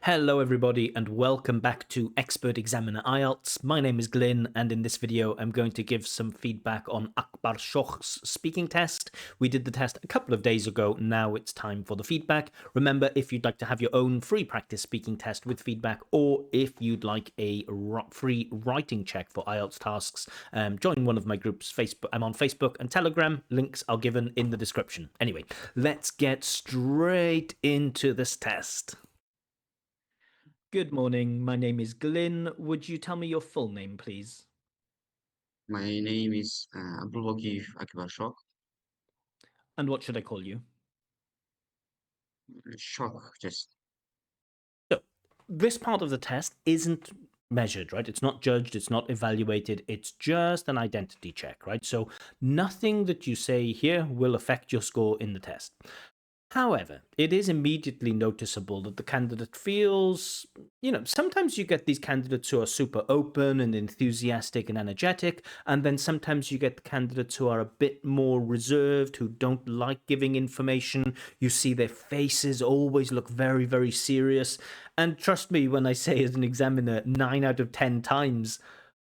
Hello everybody and welcome back to Expert Examiner IELTS. My name is Glyn and in this video I'm going to give some feedback on Akbarshokh's speaking test. We did the test a couple of days ago, now it's time for the feedback. Remember, if you'd like to have your own free practice speaking test with feedback, or if you'd like a free writing check for IELTS tasks, join one of my groups. I'm on Facebook and Telegram, links are given in the description. Anyway, let's get straight into this test. Good morning, my name is Glyn. Would you tell me your full name, please? My name is Akbarshokh. And what should I call you? Shock, just So, this part of the test isn't measured, right? It's not judged, it's not evaluated, it's just an identity check, right? So, nothing that you say here will affect your score in the test. However, it is immediately noticeable that the candidate feels, sometimes you get these candidates who are super open and enthusiastic and energetic, and then sometimes you get candidates who are a bit more reserved, who don't like giving information. You see their faces always look very, very serious. And trust me when I say, as an examiner, 9 out of 10 times,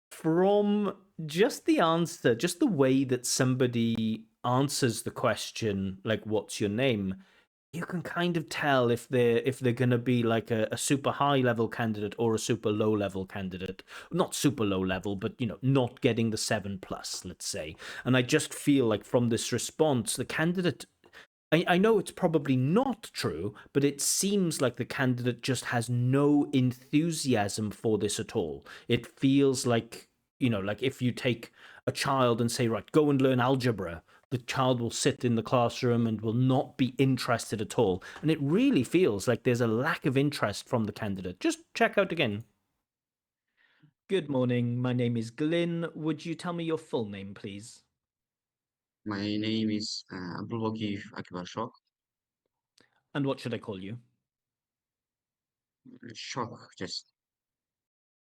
from just the answer, just the way that somebody answers the question, like, what's your name? You can kind of tell if they're going to be like a super high level candidate or a super low level candidate. Not super low level, but not getting the 7+, let's say. And I just feel like from this response, the candidate, I know it's probably not true, but it seems like the candidate just has no enthusiasm for this at all. It feels like, like if you take a child and say, right, go and learn algebra, the child will sit in the classroom and will not be interested at all. And it really feels like there's a lack of interest from the candidate. Just check out again. Good morning, my name is Glyn. Would you tell me your full name, please? my name is Akbarshokh. And what should I call you? Shock, just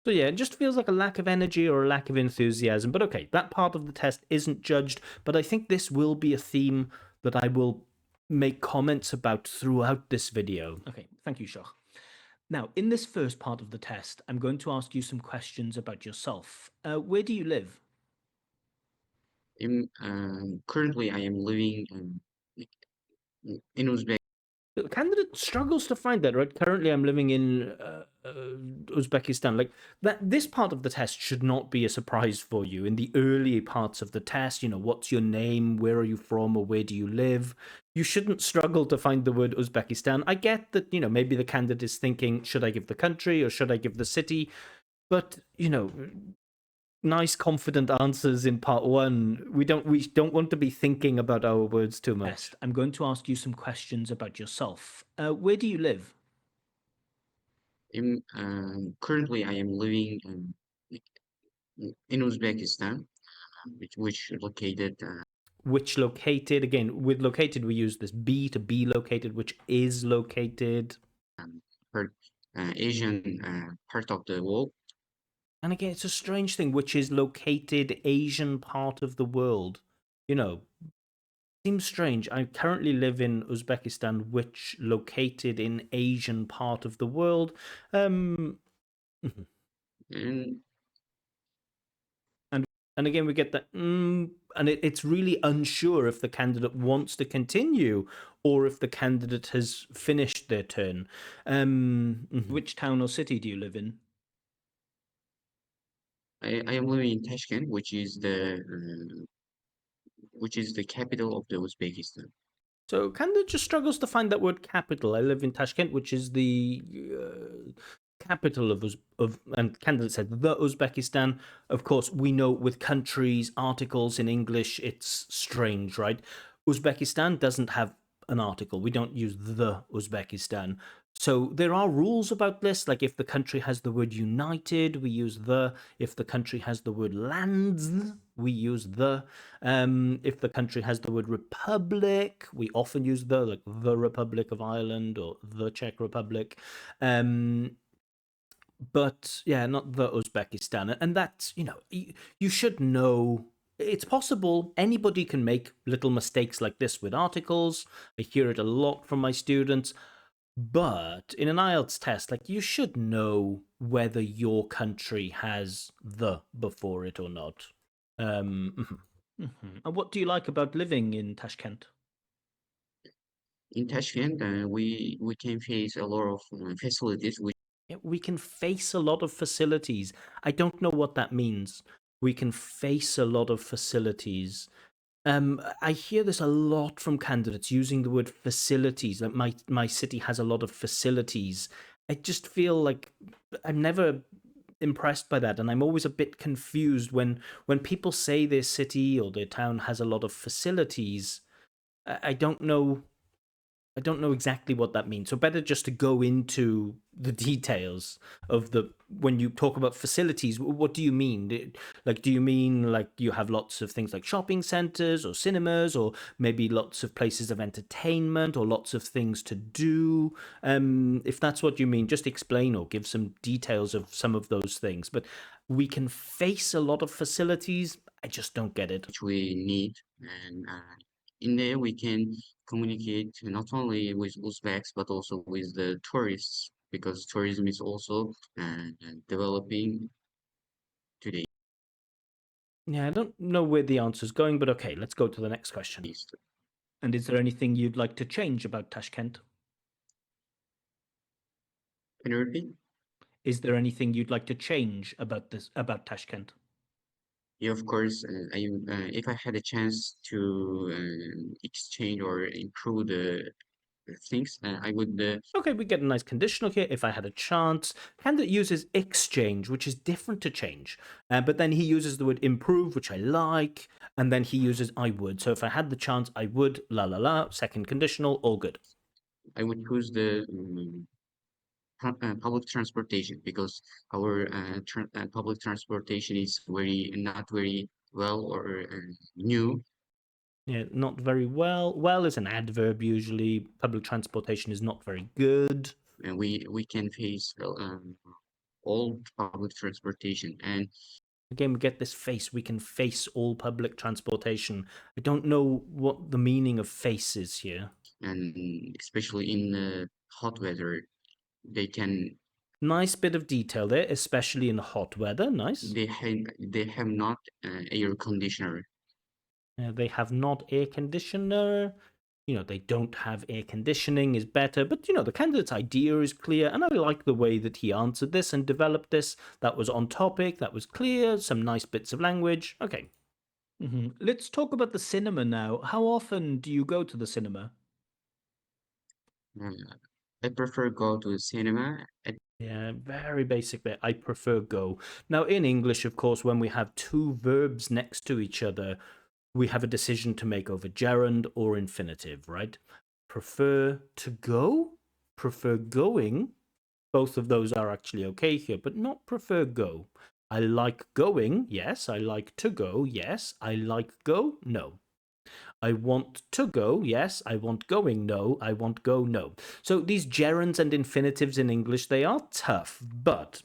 So yeah, it just feels like a lack of energy or a lack of enthusiasm. But okay, that part of the test isn't judged, but I think this will be a theme that I will make comments about throughout this video. Okay, thank you, Shah. Now, in this first part of the test, I'm going to ask you some questions about yourself. Where do you live? currently I am living in Uzbek. The candidate struggles to find that, right? Currently, I'm living in Uzbekistan. Like that, this part of the test should not be a surprise for you. In the early parts of the test, what's your name, where are you from, or where do you live? You shouldn't struggle to find the word Uzbekistan. I get that, maybe the candidate is thinking, should I give the country or should I give the city? But, nice confident answers in part one. We don't want to be thinking about our words too much. I'm going to ask you some questions about yourself. Where do you live? Currently I am living in Uzbekistan, which located Which located, again, with located we use this be to be located, which is located. part Asian part of the world. And again, it's a strange thing, which is located Asian part of the world. Seems strange. I currently live in Uzbekistan, which located in Asian part of the world. Mhm. And And again, we get that, and it's really unsure if the candidate wants to continue or if the candidate has finished their turn. Which town or city do you live in? I am living in Tashkent, which is the capital of the Uzbekistan. So candidate just struggles to find that word capital. I live in Tashkent, which is the capital of, and candidate said the Uzbekistan. Of course, we know with countries, articles in English, it's strange, right? Uzbekistan doesn't have an article. We don't use the Uzbekistan. So there are rules about this, like if the country has the word united, we use the. If the country has the word lands, we use the. If the country has the word republic, we often use the, like the Republic of Ireland or the Czech Republic. But yeah, not the Uzbekistan. And that's, you should know. It's possible anybody can make little mistakes like this with articles. I hear it a lot from my students. But in an IELTS test, like you should know whether your country has the before it or not. And what do you like about living in Tashkent? In Tashkent, we can face a lot of facilities which Yeah, we can face a lot of facilities. I don't know what that means. We can face a lot of facilities. I hear this a lot from candidates using the word facilities. That my city has a lot of facilities. I just feel like I'm never impressed by that, and I'm always a bit confused when people say their city or their town has a lot of facilities. I don't know. I don't know exactly what that means. So better just to go into the details of the when you talk about facilities. What do you mean? Like, do you mean like you have lots of things like shopping centers or cinemas, or maybe lots of places of entertainment or lots of things to do? If that's what you mean, just explain or give some details of some of those things. But we can face a lot of facilities. I just don't get it. we need, and in there we can communicate not only with Uzbeks but also with the tourists because tourism is also developing today. Yeah, I don't know where the answer's going, but okay, let's go to the next question. And is there anything you'd like to change about Tashkent? Can you repeat? Is there anything you'd like to change about Tashkent? Yeah, of course. If I had a chance to exchange or improve the things, I would. Okay, we get a nice conditional here. If I had a chance, candidate uses exchange, which is different to change, but then he uses the word improve, which I like, and then he uses I would. So if I had the chance, I would. La la la. Second conditional, all good. I would choose the public transportation because our public transportation is very not very well or new, Yeah, not very well. Well is an adverb usually. Public transportation is not very good. and we can face all public transportation Again, we get this face. We can face all public transportation. I don't know what the meaning of face is here. and especially in hot weather they can Nice bit of detail there, especially in hot weather. Nice. they have not air conditioner. They have not air conditioner. They don't have air conditioning is better, but the candidate's idea is clear, and I like the way that he answered this and developed this. That was on topic, that was clear, some nice bits of language. Okay. Let's talk about the cinema now. How often do you go to the cinema? Uh, I prefer go to cinema at Yeah, very basic there. I prefer go. Now, in English, of course, when we have two verbs next to each other, we have a decision to make over gerund or infinitive, right? Prefer to go, prefer going. Both of those are actually okay here, but not prefer go. I like going, yes. I like to go, yes. I like go, no. I want to go, yes. I want going, no. I want go, no. So these gerunds and infinitives in English, they are tough, but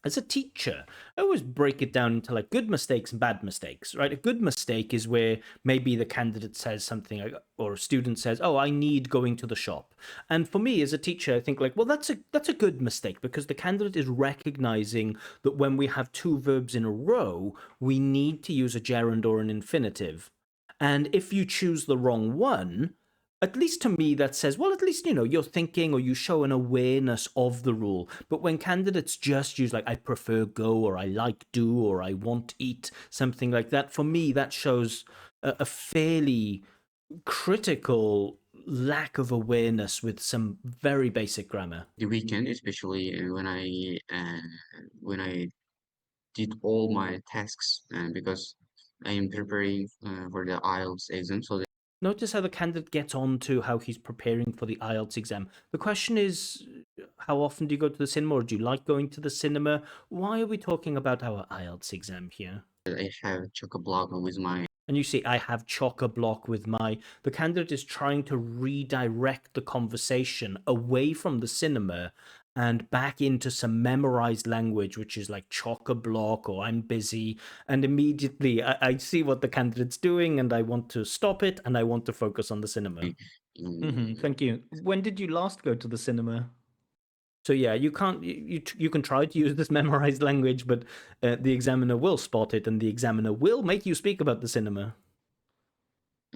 as a teacher, I always break it down into like good mistakes and bad mistakes, right? A good mistake is where maybe the candidate says something like, or a student says, "Oh, I need going to the shop." And for me as a teacher, I think like, well, that's a good mistake because the candidate is recognizing that when we have two verbs in a row, we need to use a gerund or an infinitive. And if you choose the wrong one, at least to me that says, well, at least you're thinking or you show an awareness of the rule. But when candidates just use like I prefer go or I like do or I want eat, something like that, for me that shows a fairly critical lack of awareness with some very basic grammar. the weekend, especially when I did all my tasks because I am preparing for the IELTS exam. So Notice how the candidate gets on to how he's preparing for the IELTS exam. The question is, how often do you go to the cinema, or do you like going to the cinema? Why are we talking about our IELTS exam here? I have chock-a-block with my And you see, I have chock-a-block with my. The candidate is trying to redirect the conversation away from the cinema and back into some memorized language, which is like chock-a-block or I'm busy. And immediately I see what the candidate's doing and I want to stop it and I want to focus on the cinema. Mm, Thank you. When did you last go to the cinema? So yeah, you can't you can try to use this memorized language, but the examiner will spot it, and the examiner will make you speak about the cinema.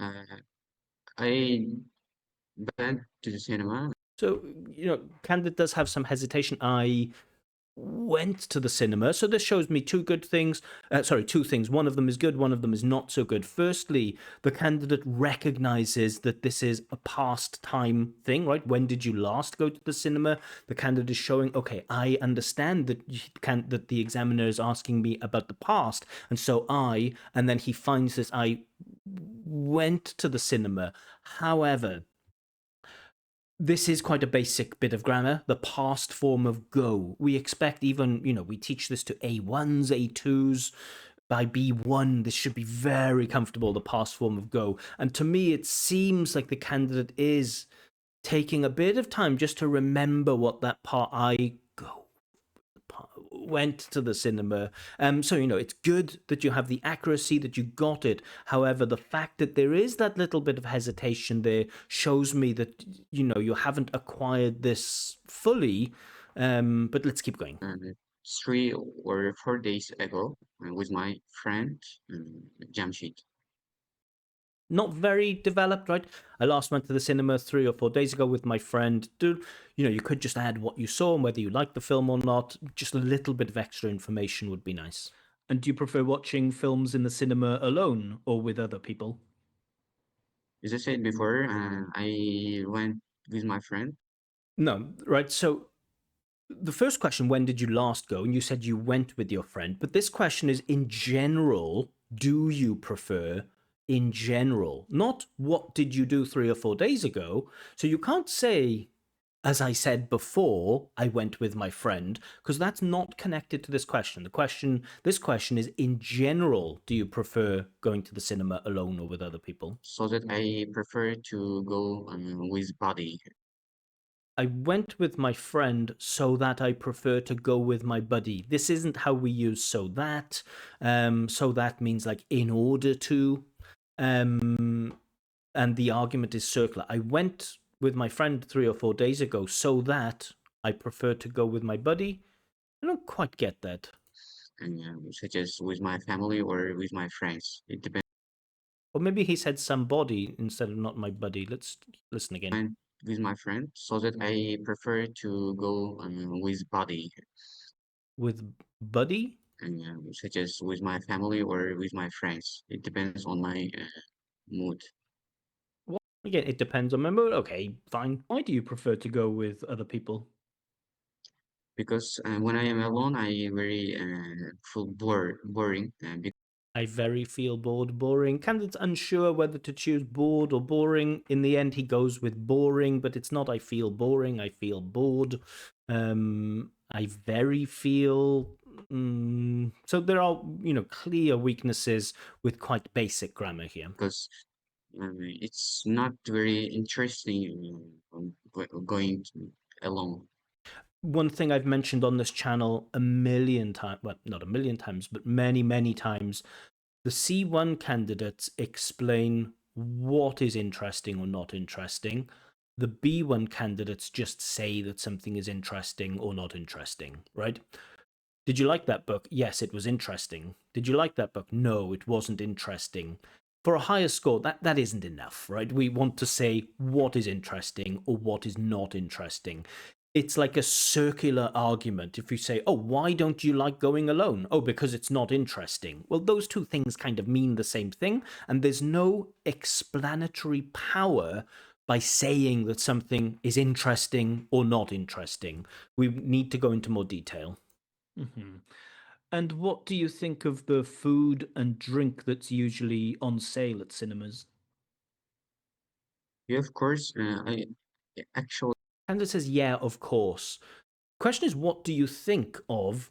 uh, I went to the cinema. So candidate does have some hesitation. I went to the cinema. So this shows me two good things. Sorry, two things. One of them is good, one of them is not so good. Firstly, the candidate recognizes that this is a past time thing, right? When did you last go to the cinema? The candidate is showing, okay, I understand that that the examiner is asking me about the past, and so and then he finds this, I went to the cinema. However, this is quite a basic bit of grammar, the past form of go. We expect even, we teach this to A1s, A2s. By B1, this should be very comfortable, the past form of go. And to me, it seems like the candidate is taking a bit of time just to remember what that part I go went to the cinema. So, it's good that you have the accuracy, that you got it. However, the fact that there is that little bit of hesitation there shows me that, you haven't acquired this fully. But let's keep going. uh, 3 or 4 days ago with my friend Jamshid. Not very developed, right? I last went to the cinema 3 or 4 days ago with my friend. Dude, you could just add what you saw and whether you liked the film or not. Just a little bit of extra information would be nice. And do you prefer watching films in the cinema alone or with other people? As I said before, I went with my friend. No, right? So the first question, when did you last go? And you said you went with your friend. But this question is in general, do you prefer in general? Not what did you do 3 or 4 days ago? So you can't say, as I said before, I went with my friend, because that's not connected to this question. This question is in general, do you prefer going to the cinema alone or with other people? So that I prefer to go with buddy I went with my friend so that I prefer to go with my buddy. This isn't how we use so that. So that means like in order to. Um, and the argument is circular. I went with my friend 3 or 4 days ago so that I prefer to go with my buddy. I don't quite get that. and such as with my family or with my friends. It depends. Or maybe he said somebody instead of not my buddy. Let's listen again. Went with my friend so that I prefer to go with buddy With buddy? and such as with my family or with my friends. It depends on my mood. What? Again, it depends on my mood. Okay, fine. Why do you prefer to go with other people? Because when I am alone, I very feel boring. I very feel bored, boring. Candidate's unsure whether to choose bored or boring. In the end, he goes with boring, but it's not I feel boring, I feel bored. I very feel. So there are, clear weaknesses with quite basic grammar here. Because it's not very interesting going alone. One thing I've mentioned on this channel a million times, well, not a million times, but many, many times, the C1 candidates explain what is interesting or not interesting. The B1 candidates just say that something is interesting or not interesting, right? Did you like that book? Yes, it was interesting. Did you like that book? No, it wasn't interesting. For a higher score, that isn't enough, right? We want to say what is interesting or what is not interesting. It's like a circular argument. If you say, oh, why don't you like going alone? Oh, because it's not interesting. Well, those two things kind of mean the same thing, and there's no explanatory power by saying that something is interesting or not interesting. We need to go into more detail. And what do you think of the food and drink that's usually on sale at cinemas? Yeah, of course. I actually Candace says, yeah, of course. Question is, what do you think of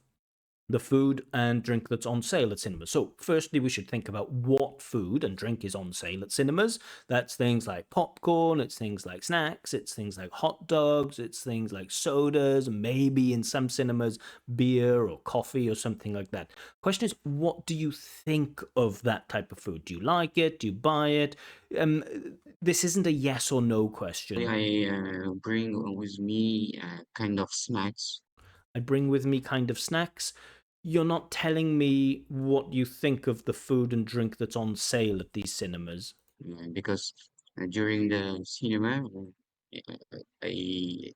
the food and drink that's on sale at cinemas. So, firstly, we should think about what food and drink is on sale at cinemas. That's things like popcorn, it's things like snacks, it's things like hot dogs, it's things like sodas, maybe in some cinemas, beer or coffee or something like that. Question is, what do you think of that type of food? Do you like it? Do you buy it? Um, this isn't a yes or no question. I bring with me kind of snacks I bring with me kind of snacks. You're not telling me what you think of the food and drink that's on sale at these cinemas. because during the cinema, I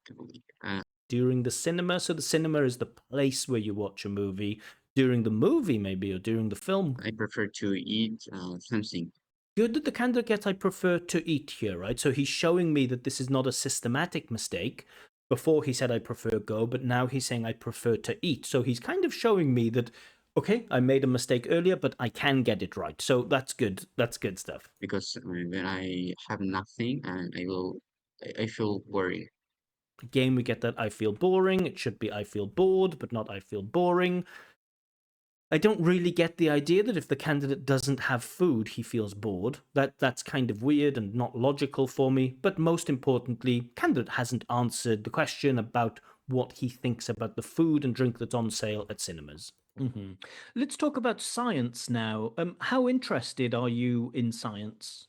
During the cinema, so the cinema is the place where you watch a movie. During the movie, maybe, or during the film. I prefer to eat something Good that the candidate gets I prefer to eat here, right? So he's showing me that this is not a systematic mistake. Before he said I prefer go, but now he's saying I prefer to eat. So he's kind of showing me that, okay, I made a mistake earlier, but I can get it right. So that's good. That's good stuff. because when I have nothing, I feel worried Again, we get that I feel boring. It should be I feel bored, but not I feel boring. I don't really get the idea that if the candidate doesn't have food, he feels bored. That's kind of weird and not logical for me. But most importantly, candidate hasn't answered the question about what he thinks about the food and drink that's on sale at cinemas. Let's talk about science now. How interested are you in science?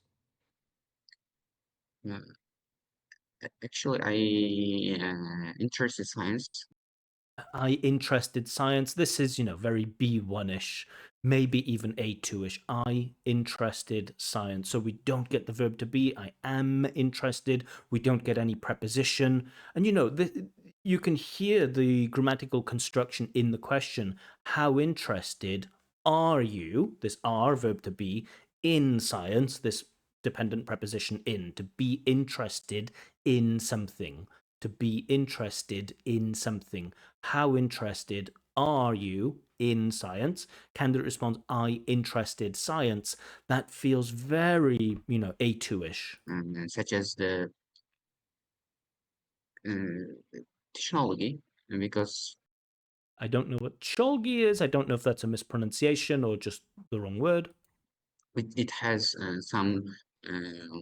uh, actually, I interested science I interested science. This is, very B1-ish, maybe even A2-ish. I interested science. So we don't get the verb to be. I am interested. We don't get any preposition. And you can hear the grammatical construction in the question. How interested are you? This are verb to be in science, this dependent preposition in, to be interested in something. To be interested in something. How interested are you in science? Candidate responds, I interested science. That feels very, A2-ish. such as the technology, because I don't know what cholgi is. I don't know if that's a mispronunciation or just the wrong word. it has some uh,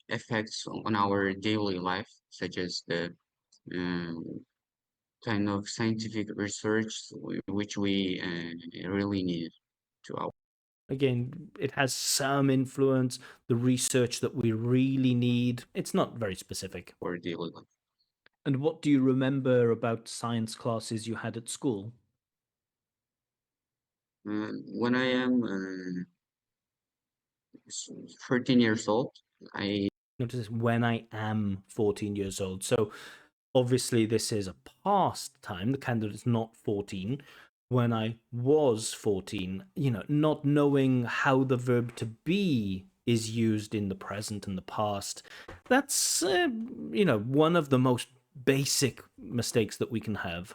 effects on our daily life, such as the uh, kind of scientific research which we really need to Again, it has some influence, the research that we really need. It's not very specific. our daily life. And what do you remember about science classes you had at school? When I am 13 years old, I Notice when I am 14 years old. So obviously, this is a past time. The candidate is not 14. When I was 14, not knowing how the verb to be is used in the present and the past, that's, one of the most basic mistakes that we can have.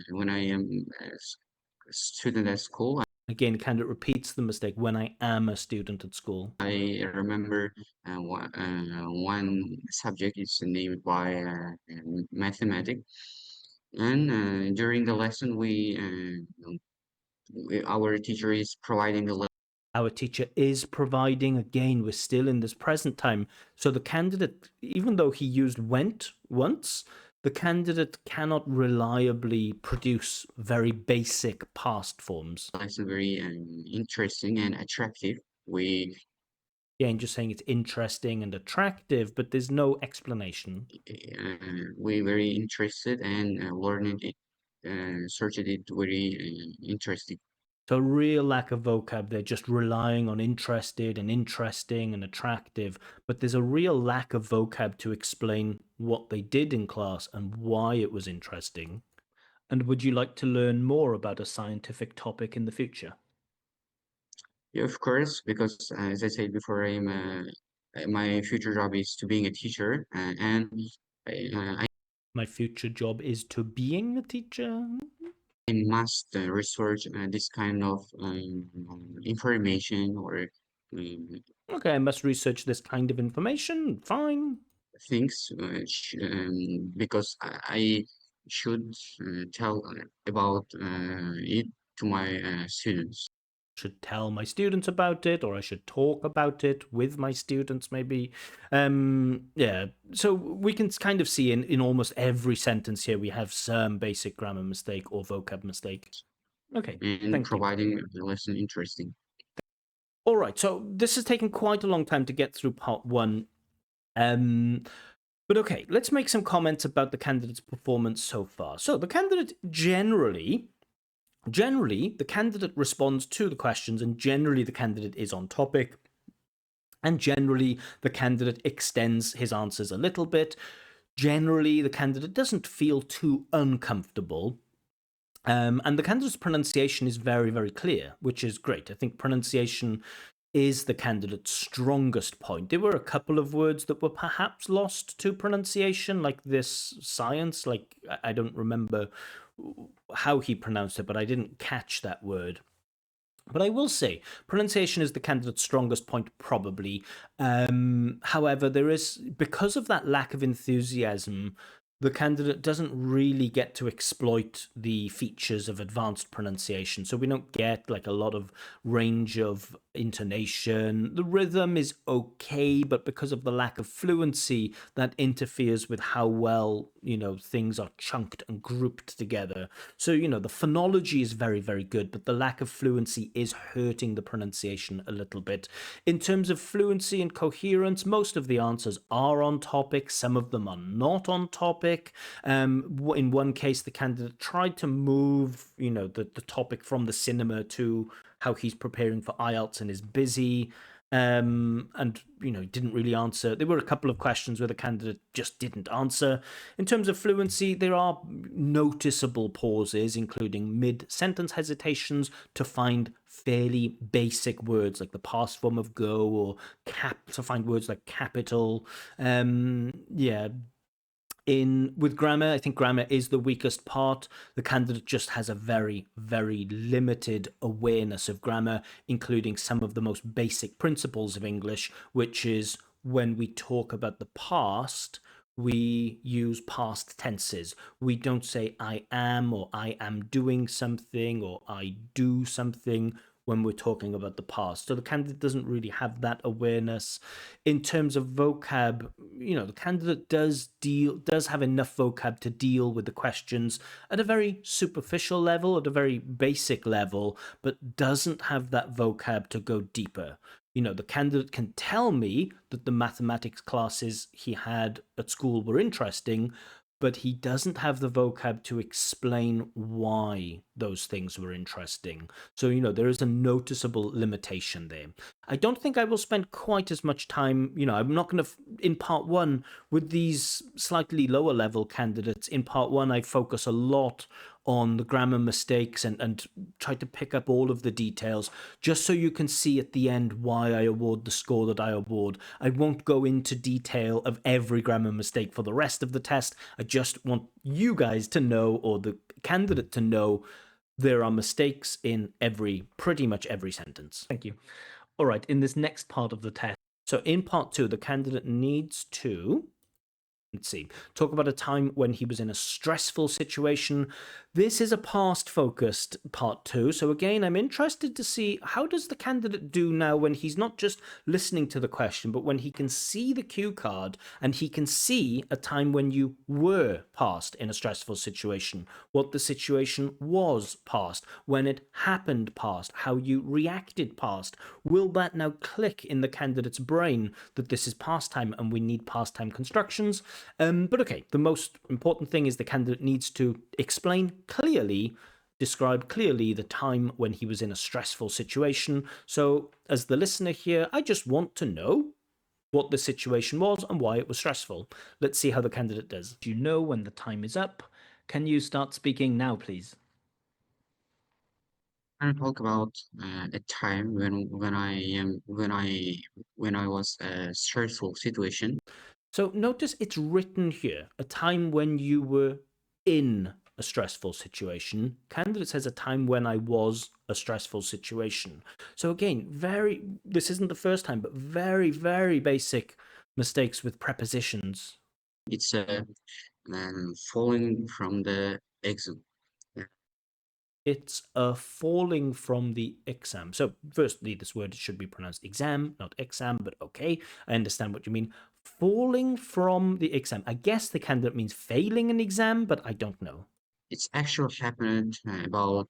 when I am a student at school, Again, candidate repeats the mistake when I am a student at school. I remember one subject is named by mathematics, and during the lesson our teacher is providing the Our teacher is providing, again, we're still in this present time. So the candidate, even though he used went once, the candidate cannot reliably produce very basic past forms. lesson very interesting and attractive. Again, just saying it's interesting and attractive, but there's no explanation. We very interested and learning it, searched it very interesting. So, real lack of vocab. They're just relying on interested and interesting and attractive, but there's a real lack of vocab to explain what they did in class and why it was interesting. And would you like to learn more about a scientific topic in the future? Yeah, of course, because as I said before, my future job is to being a teacher, and I My future job is to being a teacher. must research this kind of information or Okay, I must research this kind of information. Fine. things because I should tell about it to my students. Should tell my students about it, or I should talk about it with my students, maybe. Yeah, so we can kind of see in almost every sentence here we have some basic grammar mistake or vocab mistake. Okay, And thank you. providing the lesson interesting. All right, so this has taken quite a long time to get through part one. But okay, let's make some comments about the candidate's performance so far. So the candidate generally, the candidate responds to the questions, and generally the candidate is on topic. And generally, the candidate extends his answers a little bit. Generally, the candidate doesn't feel too uncomfortable. And the candidate's pronunciation is very, very clear, which is great. I think pronunciation is the candidate's strongest point. There were a couple of words that were perhaps lost to pronunciation, like this science. Like, I don't remember how he pronounced it, but I didn't catch that word. But I will say, pronunciation is the candidate's strongest point, probably. However, there is, because of that lack of enthusiasm, the candidate doesn't really get to exploit the features of advanced pronunciation. So we don't get like a lot of range of intonation. The rhythm is okay, but because of the lack of fluency, that interferes with how well, things are chunked and grouped together. So, the phonology is very, very good, but the lack of fluency is hurting the pronunciation a little bit. In terms of fluency and coherence, most of the answers are on topic, some of them are not on topic. In one case, the candidate tried to move, the topic from the cinema to how he's preparing for IELTS and is busy. And didn't really answer. There were a couple of questions where the candidate just didn't answer. In terms of fluency, there are noticeable pauses, including mid-sentence hesitations to find fairly basic words like the past form of go, or to find words like capital. Yeah, with grammar, I think grammar is the weakest part. The candidate just has a very, very limited awareness of grammar, including some of the most basic principles of English, which is when we talk about the past, we use past tenses. We don't say I am, or I am doing something, or I do something when we're talking about the past. So the candidate doesn't really have that awareness. In terms of vocab, the candidate does have enough vocab to deal with the questions at a very superficial level, at a very basic level, but doesn't have that vocab to go deeper. The candidate can tell me that the mathematics classes he had at school were interesting, but he doesn't have the vocab to explain why those things were interesting. So, there is a noticeable limitation there. I don't think I will spend quite as much time, I'm not going to, in part one, with these slightly lower level candidates, in part one, I focus a lot on the grammar mistakes and try to pick up all of the details, just so you can see at the end why I award the score that I award. I won't go into detail of every grammar mistake for the rest of the test. I just want you guys to know, or the candidate to know, there are mistakes in pretty much every sentence. Thank you. All right, in this next part of the test, so in part two, the candidate needs to, let's see, talk about a time when he was in a stressful situation. This is a past focused part two. So again, I'm interested to see, how does the candidate do now when he's not just listening to the question, but when he can see the cue card and he can see a time when you were past in a stressful situation, what the situation was past, when it happened past, how you reacted past. Will that now click in the candidate's brain that this is past time and we need past time constructions? But okay, the most important thing is the candidate needs to describe clearly the time when he was in a stressful situation. So as the listener here, I just want to know what the situation was and why it was stressful. Let's see how the candidate does. Do you know when the time is up? Can you start speaking now, please? And talk about a time when I was a stressful situation. So notice it's written here, a time when you were in a stressful situation. Candidate says a time when I was a stressful situation. So again, this isn't the first time, but very, very basic mistakes with prepositions. It's falling from the exit. It's a falling from the exam. So, firstly, this word should be pronounced exam, not exam, but okay, I understand what you mean. Falling from the exam. I guess the candidate means failing an exam, but I don't know. It's actually happened about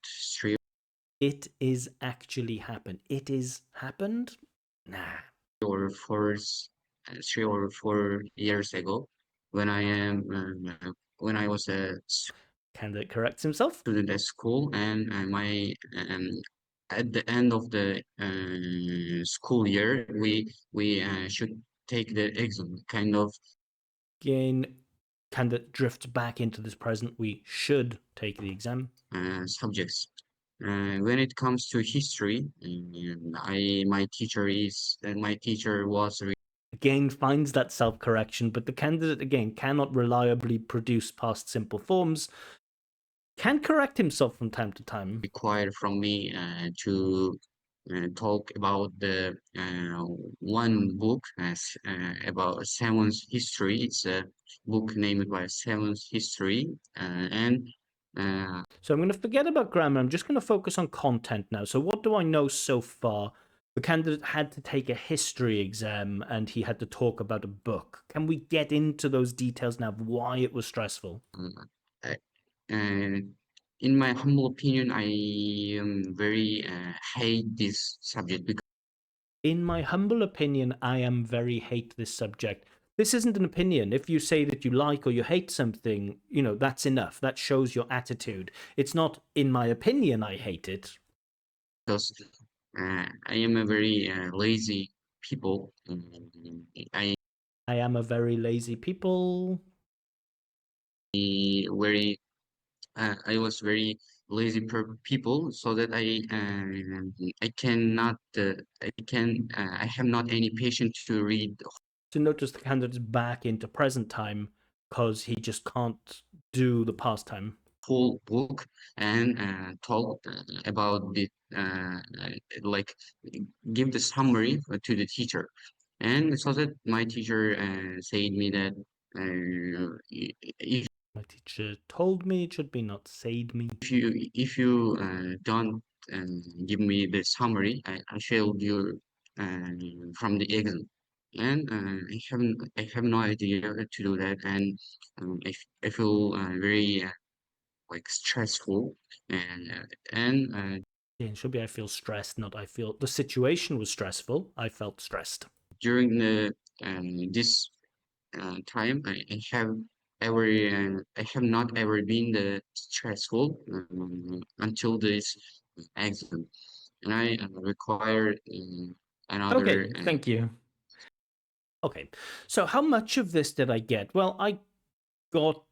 It is actually happened. It is happened? Nah. or 3 or 4 years ago when when I was a Candidate corrects himself. student at school, and my at the end of the school year, we should take the exam, kind of Again, candidate drifts back into this present. We should take the exam. subjects. When it comes to history, my teacher was Again, finds that self correction, but the candidate again cannot reliably produce past simple forms, can correct himself from time to time. required from me to talk about the one book about Seven's history. It's a book named by Seven's history, and uh, So I'm going to forget about grammar. I'm just going to focus on content now. So, what do I know so far? The candidate had to take a history exam and he had to talk about a book. Can we get into those details now of why it was stressful? I, and in my humble opinion, I very hate this subject because In my humble opinion, I am very hate this subject. This isn't an opinion. If you say that you like or you hate something, that's enough. That shows your attitude. It's not, in my opinion, I hate it. I am a very lazy people. I I am a very lazy people. very I was very lazy per people, so that I cannot I have not any patience to read the To notice the candidate's back into present time because he just can't do the past time. whole book and talk about the like give the summary to the teacher, and so that my teacher said me that if My teacher told me it should be not said me. if you don't give me the summary, I failed you from the exam. And I have no idea to do that, and I feel very like stressful, and Yeah, it should be I feel stressed, not I feel. The situation was stressful. I felt stressed. during the this time, I have not ever been the stressful until this exam, and I require another. Okay, thank you. Okay, so how much of this did I get? Well, I got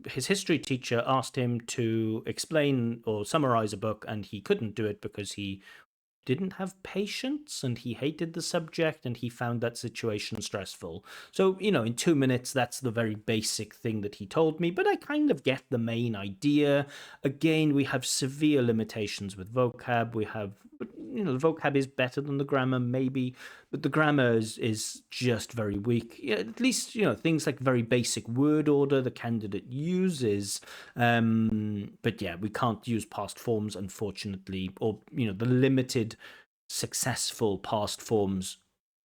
his history teacher asked him to explain or summarize a book, and he couldn't do it because he didn't have patience and he hated the subject and he found that situation stressful. So, in 2 minutes, that's the very basic thing that he told me, but I kind of get the main idea. Again, we have severe limitations with vocab. We have, the vocab is better than the grammar, maybe, but the grammar is just very weak. Yeah, at least, things like very basic word order the candidate uses. But yeah, we can't use past forms, unfortunately, or, the limited successful past forms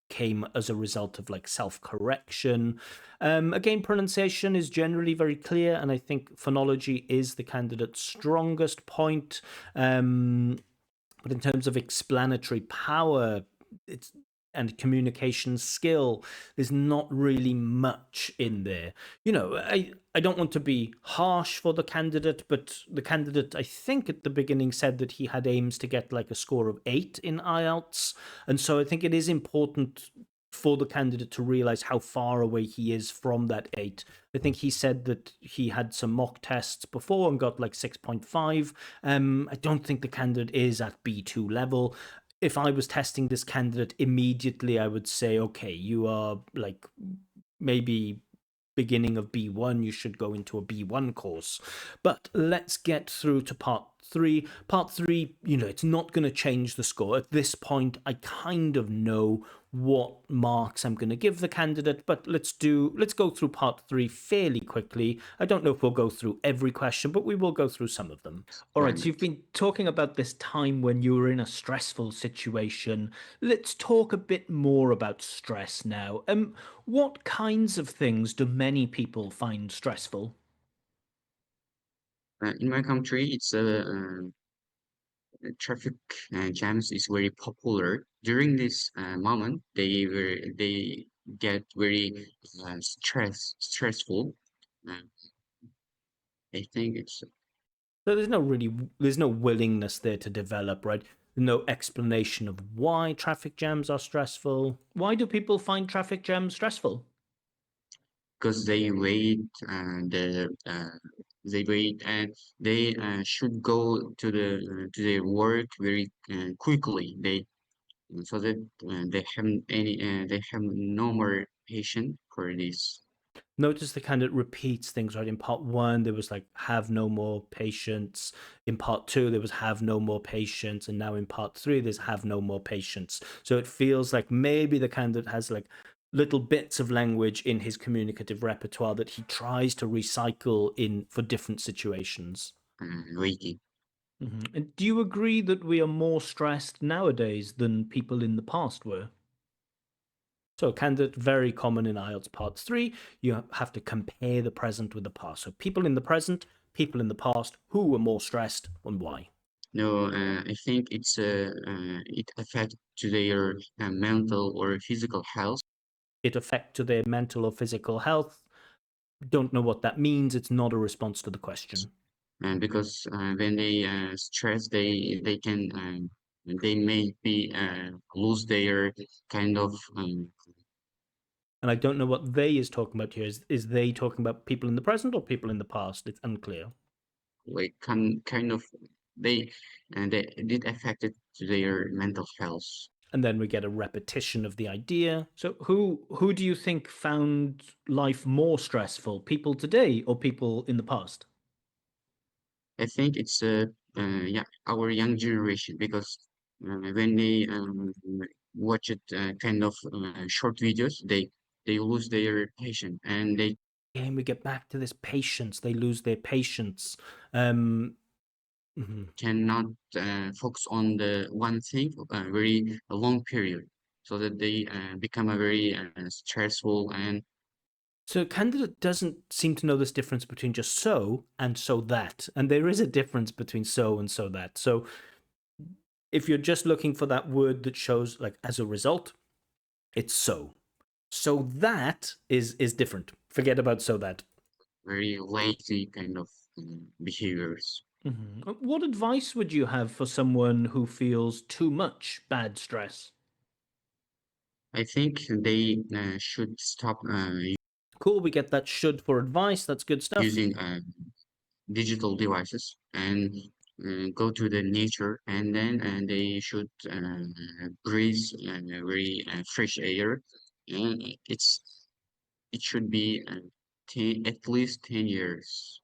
came as a result of like self-correction. Again, pronunciation is generally very clear, and I think phonology is the candidate's strongest point. But in terms of explanatory power, it's and communication skill, there's not really much in there. I don't want to be harsh for the candidate, but the candidate, I think at the beginning, said that he had aims to get like a score of 8 in IELTS. And so I think it is important for the candidate to realize how far away he is from that 8. I think he said that he had some mock tests before and got like 6.5. I don't think the candidate is at B2 level. If I was testing this candidate immediately, I would say, okay, you are like maybe beginning of B1, you should go into a B1 course. But let's get through to part 3. Part 3, it's not going to change the score. At this point, I kind of know what marks I'm going to give the candidate, but let's go through part 3 fairly quickly. I don't know if we'll go through every question, but we will go through some of them. All Why right, so not? you've been talking about this time when you were in a stressful situation. Let's talk a bit more about stress now. What kinds of things do many people find stressful? In my country, it's traffic jams is very popular. During this moment, they get very stressful. Uh, I think it's So there's no willingness there to develop, right? No explanation of why traffic jams are stressful. Why do people find traffic jams stressful? because they wait and they wait and they should go to their work very quickly. They so that they have no more patience for this. Notice the kind of repeats things, right? In part 1 there was like have no more patience, in part 2 there was have no more patience, and now in part 3 there's have no more patience. So it feels like maybe the candidate has like little bits of language in his communicative repertoire that he tries to recycle in for different situations. Waiting. And do you agree that we are more stressed nowadays than people in the past were? So, candidate, very common in IELTS Part 3. You have to compare the present with the past. So, people in the present, people in the past, who were more stressed and why? No, I think it affects to their mental or physical health. It affect to their mental or physical health. Don't know what that means. It's not a response to the question. And because when they stress, they may be lose their kind of And I don't know what they is talking about here. Is they talking about people in the present or people in the past? It's unclear. like kind of they they did affect it to their mental health. And then we get a repetition of the idea. So who do you think found life more stressful? People today or people in the past? I think it's yeah our young generation because when they watch it kind of short videos, they lose their patience and they Again, we get back to this patience. They lose their patience. Um, mhm. cannot focus on the one thing very a long period, so that they become a very stressful and So, candidate doesn't seem to know this difference between just so and so that, and there is a difference between so and so that. So, if you're just looking for that word that shows like as a result, it's so. So that is different. Forget about so that. very lazy kind of behaviors. What advice would you have for someone who feels too much bad stress? I think they should stop Cool, we get that should for advice. That's good stuff. using digital devices and go to the nature, and then they should breathe very fresh air, and it should be 10, at least 10 years.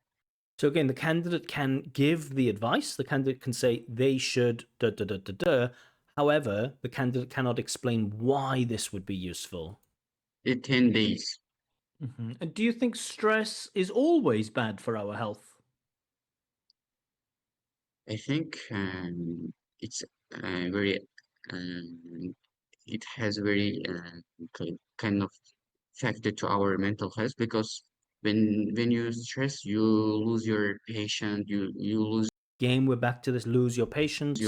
So again, the candidate can give the advice. The candidate can say they should da da da da da. However, the candidate cannot explain why this would be useful. 10 days. And do you think stress is always bad for our health? I think it's very um, it has very kind of factor to our mental health, because when you stress, you lose your patience, you lose Again, we're back to this lose your your patience.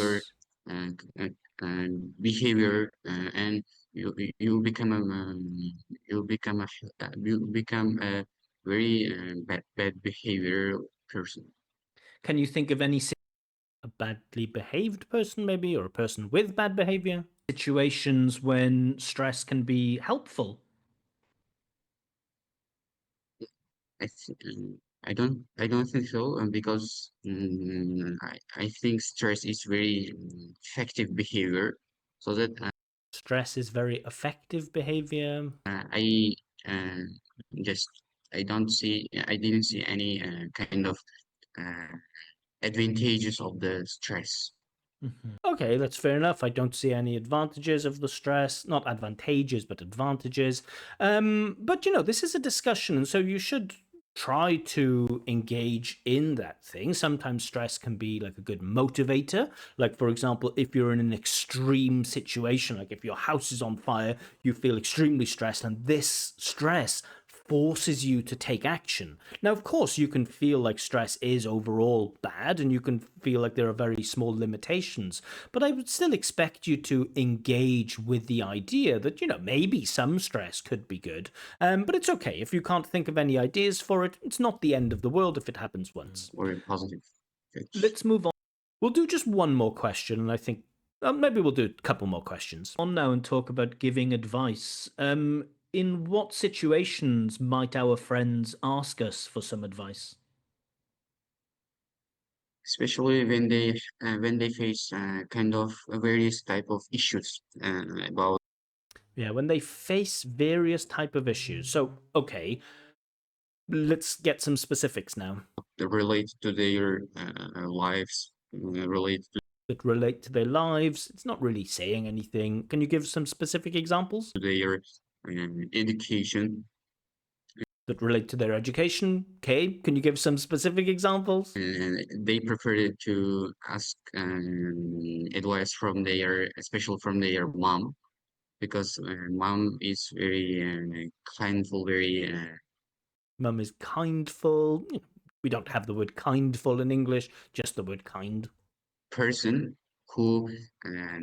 uh, uh, behavior, and you become you become a very bad behavior person. Can you think of any a badly behaved person, maybe, or a person with bad behavior? Situations when stress can be helpful. I don't think so, because I think stress is very effective behavior, so that Stress is very effective behavior. I uh, just I didn't see any kind of uh, advantages of the stress. Okay, that's fair enough. I don't see any advantages of the stress. Not advantages, but advantages. But this is a discussion, and so you should try to engage in that thing. Sometimes stress can be like a good motivator. Like, for example, if you're in an extreme situation, like if your house is on fire, you feel extremely stressed, and this stress forces you to take action. Now, of course, you can feel like stress is overall bad and you can feel like there are very small limitations, but I would still expect you to engage with the idea that, maybe some stress could be good. But it's okay. If you can't think of any ideas for it, it's not the end of the world if it happens once. or positive effects. Let's move on. We'll do just one more question, and I think maybe we'll do a couple more questions. On now and talk about giving advice. In what situations might our friends ask us for some advice? Especially when they face kind of various type of issues about Yeah, when they face various type of issues. So, okay, let's get some specifics now relate to their lives, relate that relate to their lives. It's not really saying anything. Can you give some specific examples to their education, that relate to their education? Okay, can you give some specific examples? and they prefer to ask advice from their, especially from their mom, because mom is very kindful, very Mum is kindful. We don't have the word kindful in English, just the word kind. person who uh,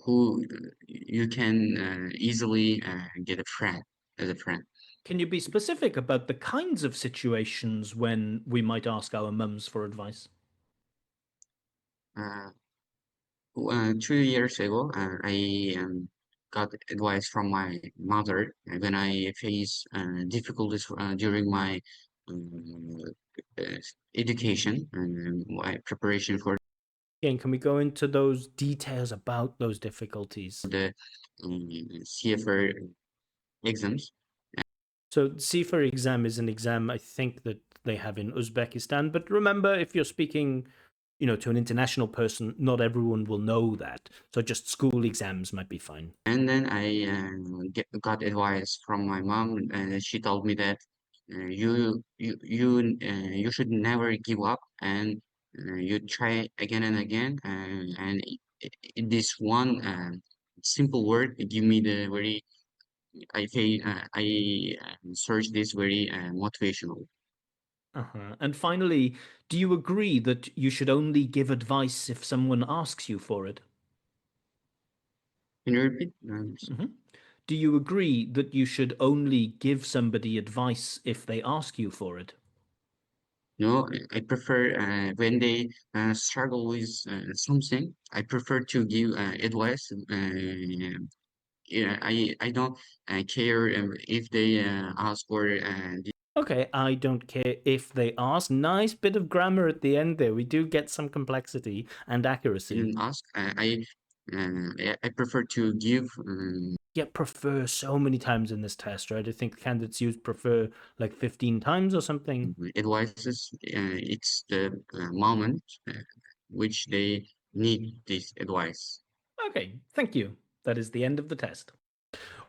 who you can easily get a friend as a friend. Can you be specific about the kinds of situations when we might ask our mums for advice? Uh, 2 years ago, I got advice from my mother when I face difficulties during my uh, education and my preparation for Again, can we go into those details about those difficulties? the CFR exams. So, CFA exam is an exam I think that they have in Uzbekistan. But remember, if you're speaking, to an international person, not everyone will know that. So, just school exams might be fine. And then I got advice from my mom, and she told me that you should never give up, and you try again and again. And this one simple word give me the very I search this very motivational. Uh-huh. And finally, do you agree that you should only give advice if someone asks you for it? Can you repeat? Mhm. Do you agree that you should only give somebody advice if they ask you for it? No, I prefer when they struggle with something. I prefer to give advice. Yeah, I don't care if they ask for Okay, I don't care if they ask. Nice bit of grammar at the end there. We do get some complexity and accuracy. didn't ask. I prefer to give Yeah, prefer so many times in this test, right? I think candidates use prefer like 15 times or something. advices. It's the moment which they need this advice. Okay, thank you. That is the end of the test.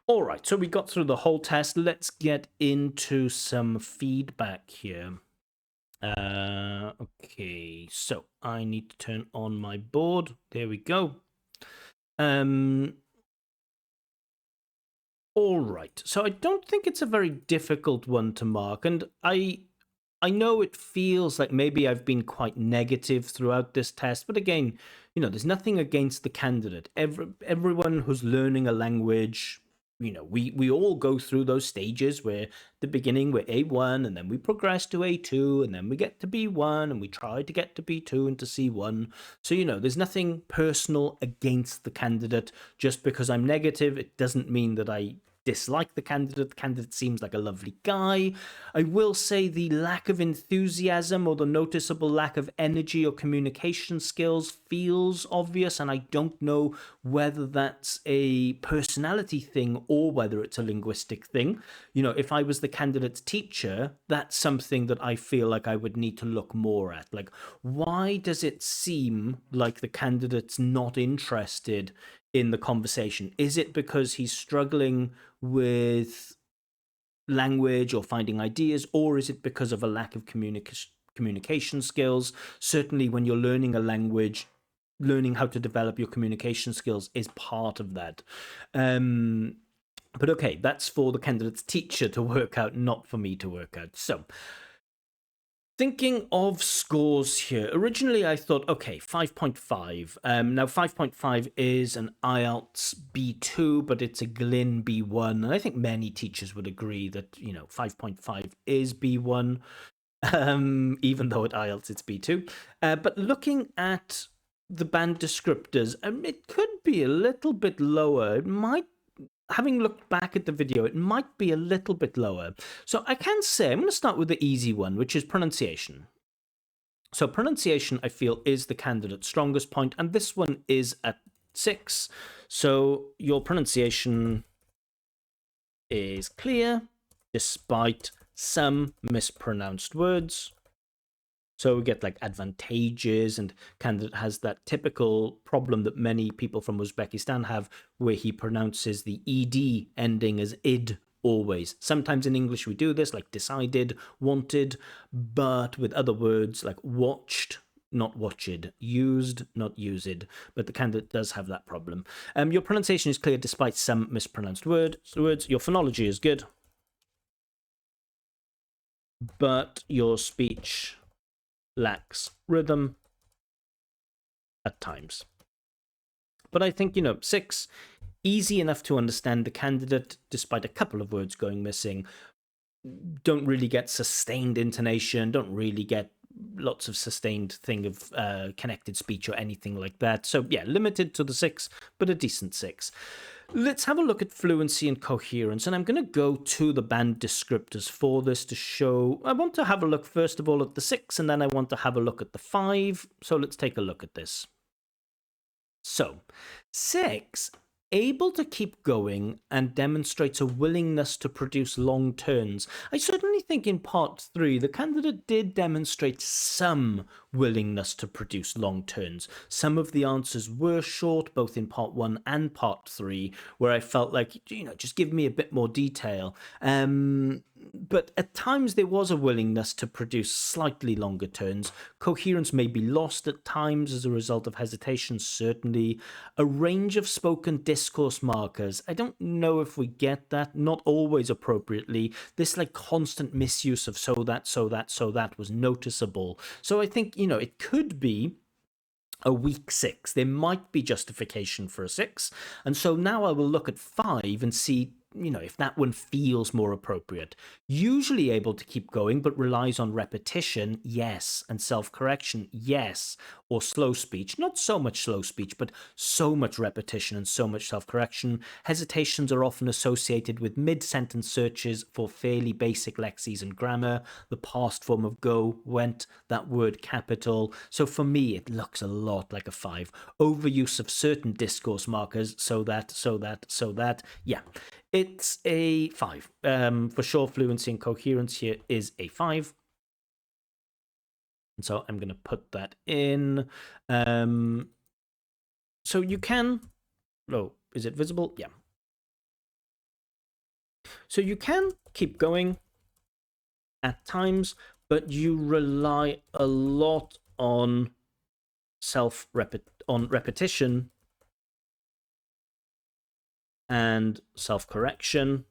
All right, so we got through the whole test. Let's get into some feedback here. Okay, so I need to turn on my board. There we go. Um, all right. So I don't think it's a very difficult one to mark, and I know it feels like maybe I've been quite negative throughout this test, but again, there's nothing against the candidate. Everyone who's learning a language, we all go through those stages where the beginning we're A1 and then we progress to A2 and then we get to B1 and we try to get to B2 and to C1. So, there's nothing personal against the candidate. Just because I'm negative, it doesn't mean that I dislike the candidate. The candidate seems like a lovely guy. I will say the lack of enthusiasm or the noticeable lack of energy or communication skills feels obvious, and I don't know whether that's a personality thing or whether it's a linguistic thing. You know, if I was the candidate's teacher, that's something that I feel like I would need to look more at. Like, why does it seem like the candidate's not interested in the conversation? Is it because he's struggling with language or finding ideas, or is it because of a lack of communication skills? Certainly, when you're learning a language, learning how to develop your communication skills is part of that. But okay, that's for the candidate's teacher to work out, not for me to work out. So, thinking of scores here, originally I thought, okay, 5.5. Now, 5.5 is an IELTS B2, but it's a Glyn B1. And I think many teachers would agree that, 5.5 is B1, even though at IELTS it's B2. But looking at the band descriptors, it could be a little bit lower. It might, having looked back at the video, it might be a little bit lower. So I can say, I'm going to start with the easy one, which is pronunciation. So pronunciation, I feel, is the candidate's strongest point, and this one is at 6. So your pronunciation is clear, despite some mispronounced words. So we get like advantages, and candidate has that typical problem that many people from Uzbekistan have, where he pronounces the ed ending as id always. Sometimes in English we do this, like decided, wanted, but with other words like watched, not watched, used, not used. But the candidate does have that problem. Your pronunciation is clear despite some mispronounced words. Your phonology is good, but your speech lacks rhythm at times. But I think, 6, easy enough to understand. The candidate, despite a couple of words going missing, don't really get sustained intonation, don't really get lots of sustained thing of connected speech or anything like that. So yeah, limited to the 6, but a decent 6. Let's have a look at fluency and coherence, and I'm going to go to the band descriptors for this to show. I want to have a look first of all at the 6, and then I want to have a look at the 5. So let's take a look at this. So 6, able to keep going and demonstrates a willingness to produce long turns. I certainly think in part 3, the candidate did demonstrate some willingness to produce long turns. Some of the answers were short, both in part 1 and part 3, where I felt like, just give me a bit more detail. But at times there was a willingness to produce slightly longer turns. Coherence may be lost at times as a result of hesitation, certainly. A range of spoken discourse markers. I don't know if we get that, not always appropriately. This like constant misuse of so that was noticeable. So I think, it could be a weak 6. There might be justification for a 6. And so now I will look at 5 and see, if that one feels more appropriate. Usually able to keep going, but relies on repetition, yes, and self-correction, yes, or slow speech. Not so much slow speech, but so much repetition and so much self-correction. Hesitations are often associated with mid-sentence searches for fairly basic lexes and grammar. The past form of go, went, that word capital. So for me, it looks a lot like a 5. Overuse of certain discourse markers, so that. Yeah. It's a 5. For sure, fluency and coherence here is a 5. And so I'm going to put that in. So you can... Oh, is it visible? Yeah. So you can keep going at times, but you rely a lot on repetition and self-correction.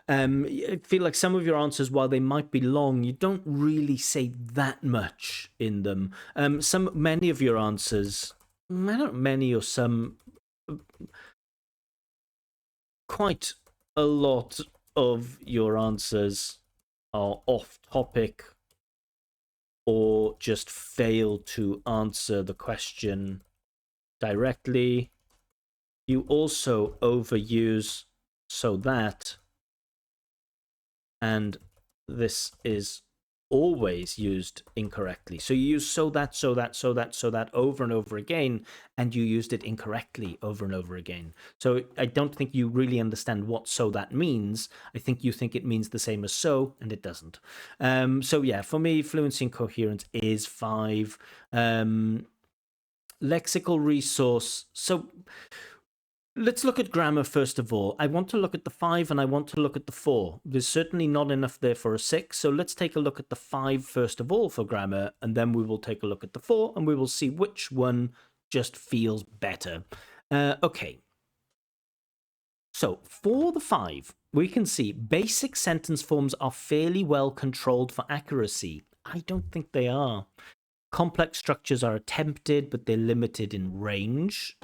I feel like some of your answers, while they might be long, you don't really say that much in them. Many of your answers, quite a lot of your answers are off topic or just fail to answer the question directly. You also overuse so that, and this is always used incorrectly. So you use so that, so that, so that, so that over and over again, and you used it incorrectly over and over again. So I don't think you really understand what so that means. I think you think it means the same as so, and it doesn't. So yeah, for me, fluency and coherence is 5. Lexical resource. So let's look at grammar first of all. I want to look at the 5 and I want to look at the 4. There's certainly not enough there for a 6. So let's take a look at the 5 first of all for grammar, and then we will take a look at the 4 and we will see which one just feels better. Okay. So for the 5, we can see basic sentence forms are fairly well controlled for accuracy. I don't think they are. Complex structures are attempted, but they're limited in range.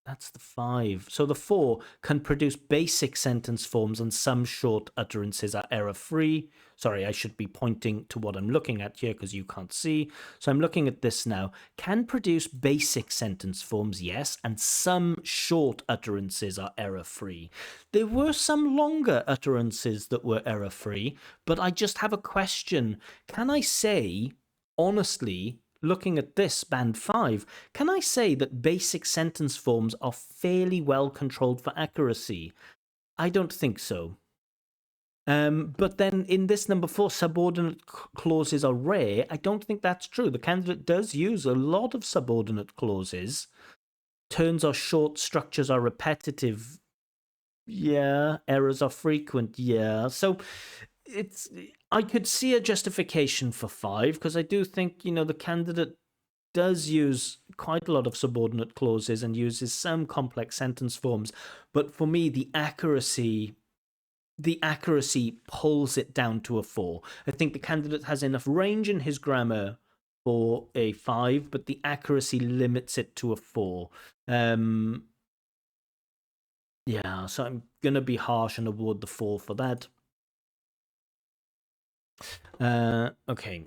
That's the 5. So the 4 can produce basic sentence forms, and some short utterances are error-free. Sorry, I should be pointing to what I'm looking at here because you can't see. So I'm looking at this now. Can produce basic sentence forms, yes, and some short utterances are error-free. There were some longer utterances that were error-free, but I just have a question. Can I say, honestly, looking at this band 5, can I say that basic sentence forms are fairly well controlled for accuracy? I don't think so. But then in this number 4, subordinate clauses are rare. I don't think that's true. The candidate does use a lot of subordinate clauses. Turns are short, structures are repetitive. Yeah, errors are frequent. Yeah. So I could see a justification for 5 because I do think, the candidate does use quite a lot of subordinate clauses and uses some complex sentence forms, but for me the accuracy pulls it down to a 4. I think the candidate has enough range in his grammar for a 5, but the accuracy limits it to a 4. Yeah, so I'm gonna be harsh and award the 4 for that. Okay,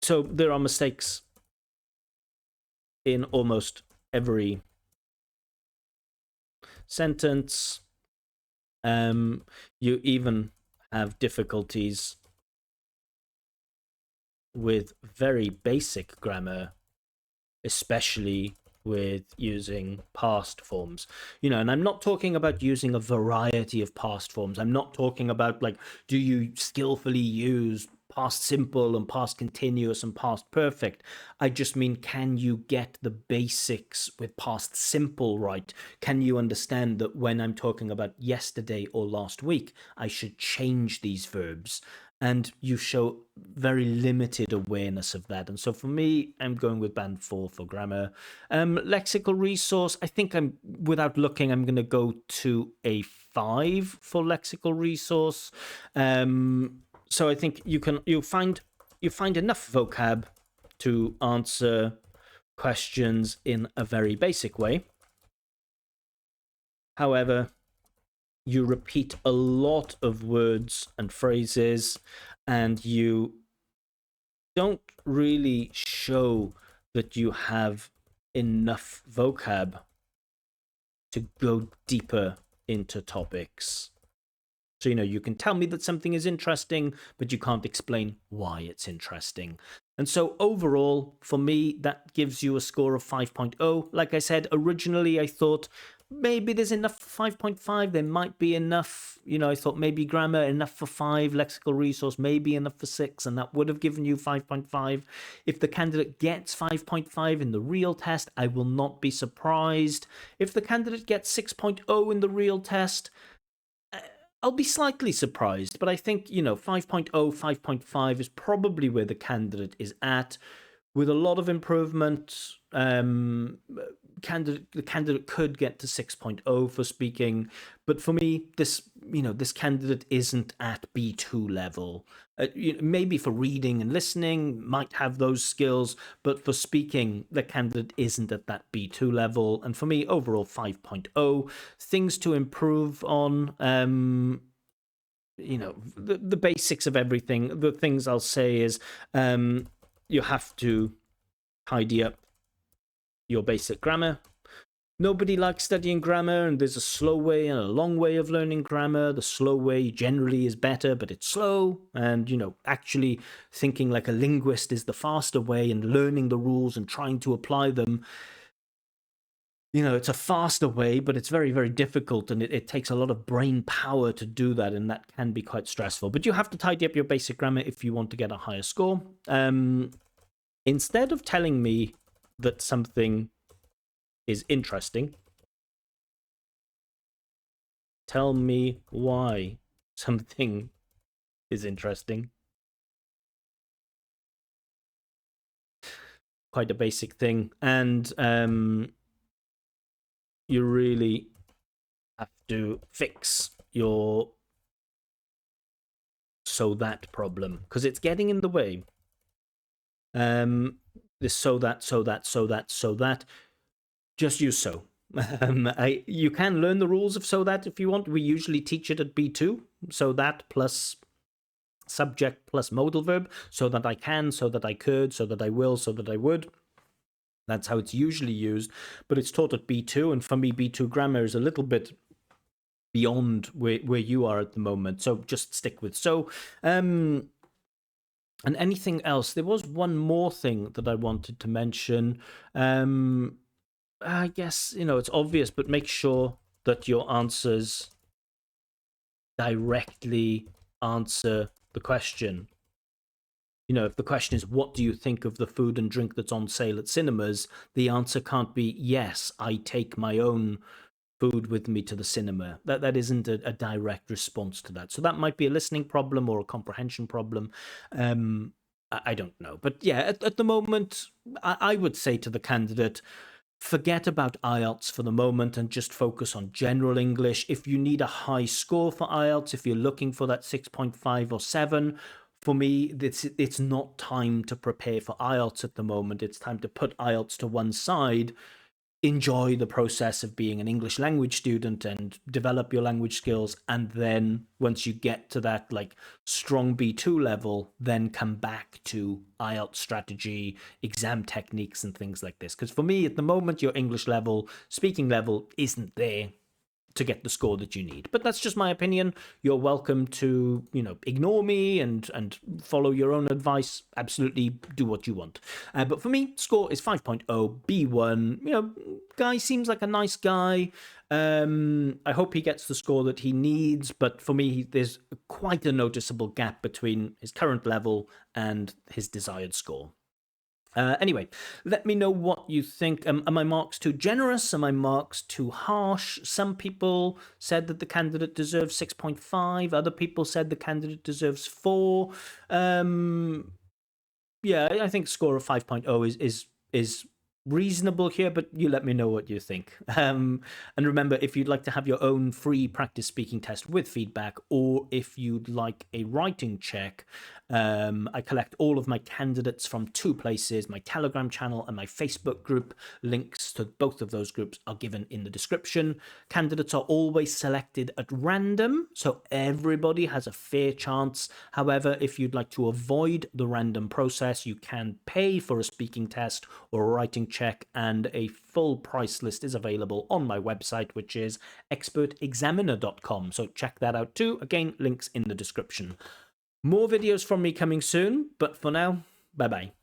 so there are mistakes in almost every sentence. You even have difficulties with very basic grammar, especially with using past forms. And I'm not talking about using a variety of past forms. I'm not talking about, like, do you skillfully use past simple and past continuous and past perfect. I just mean, can you get the basics with past simple right? Can you understand that when I'm talking about yesterday or last week, I should change these verbs? And you show very limited awareness of that. And so for me, I'm going with band 4 for grammar. Lexical resource, I think without looking, I'm going to go to a 5 for lexical resource. So I think you find enough vocab to answer questions in a very basic way. However, you repeat a lot of words and phrases, and you don't really show that you have enough vocab to go deeper into topics. So, you can tell me that something is interesting, but you can't explain why it's interesting. And so overall, for me, that gives you a score of 5.0. Like I said, originally I thought maybe there's enough for 5.5. There might be enough. I thought maybe grammar enough for 5, lexical resource maybe enough for 6, and that would have given you 5.5. If the candidate gets 5.5 in the real test, I will not be surprised. If the candidate gets 6.0 in the real test, I'll be slightly surprised, but I think, 5.0, 5.5 is probably where the candidate is at. With a lot of improvement, the candidate could get to 6.0 for speaking, but for me, this candidate isn't at B2 level. Maybe for reading and listening, might have those skills, but for speaking, the candidate isn't at that B2 level. And for me, overall 5.0. Things to improve on. The basics of everything. The things I'll say is, you have to tidy up your basic grammar. Nobody likes studying grammar, and there's a slow way and a long way of learning grammar. The slow way generally is better, but it's slow. And, actually thinking like a linguist is the faster way, and learning the rules and trying to apply them. It's a faster way, but it's very, very difficult, and it takes a lot of brain power to do that, and that can be quite stressful. But you have to tidy up your basic grammar if you want to get a higher score. Instead of telling me that something is interesting, tell me why something is interesting. Quite a basic thing. And you really have to fix your so that problem, because it's getting in the way. This so that. Just use so. You can learn the rules of so that if you want. We usually teach it at B2. So that plus subject plus modal verb. So that I can, so that I could, so that I will, so that I would. That's how it's usually used. But it's taught at B2. And for me, B2 grammar is a little bit beyond where you are at the moment. So just stick with so. And anything else? There was one more thing that I wanted to mention. I guess, it's obvious, but make sure that your answers directly answer the question. If the question is, what do you think of the food and drink that's on sale at cinemas? The answer can't be, yes, I take my own food with me to the cinema. That isn't a direct response to that. So that might be a listening problem or a comprehension problem. I don't know. But yeah, at the moment, I would say to the candidate, forget about IELTS for the moment and just focus on general English. If you need a high score for IELTS, if you're looking for that 6.5 or 7, for me, it's not time to prepare for IELTS at the moment. It's time to put IELTS to one side, enjoy the process of being an English language student and develop your language skills. And then once you get to that like strong B2 level, then come back to IELTS strategy, exam techniques and things like this. Because for me at the moment, your English level, speaking level isn't there to get the score that you need. But that's just my opinion. You're welcome to, ignore me and follow your own advice. Absolutely do what you want. But for me, score is 5.0, B1. Guy seems like a nice guy. I hope he gets the score that he needs. But for me, there's quite a noticeable gap between his current level and his desired score. Anyway, let me know what you think. Are my marks too generous? Are my marks too harsh? Some people said that the candidate deserves 6.5. Other people said the candidate deserves 4. Yeah, I think score of 5.0 is reasonable here, but you let me know what you think. And remember, if you'd like to have your own free practice speaking test with feedback, or if you'd like a writing check, I collect all of my candidates from 2 places, my Telegram channel and my Facebook group. Links to both of those groups are given in the description. Candidates are always selected at random, so everybody has a fair chance. However, if you'd like to avoid the random process, you can pay for a speaking test or a writing check, and a full price list is available on my website, which is expertexaminer.com. So check that out too. Again, links in the description. More videos from me coming soon, but for now, bye-bye.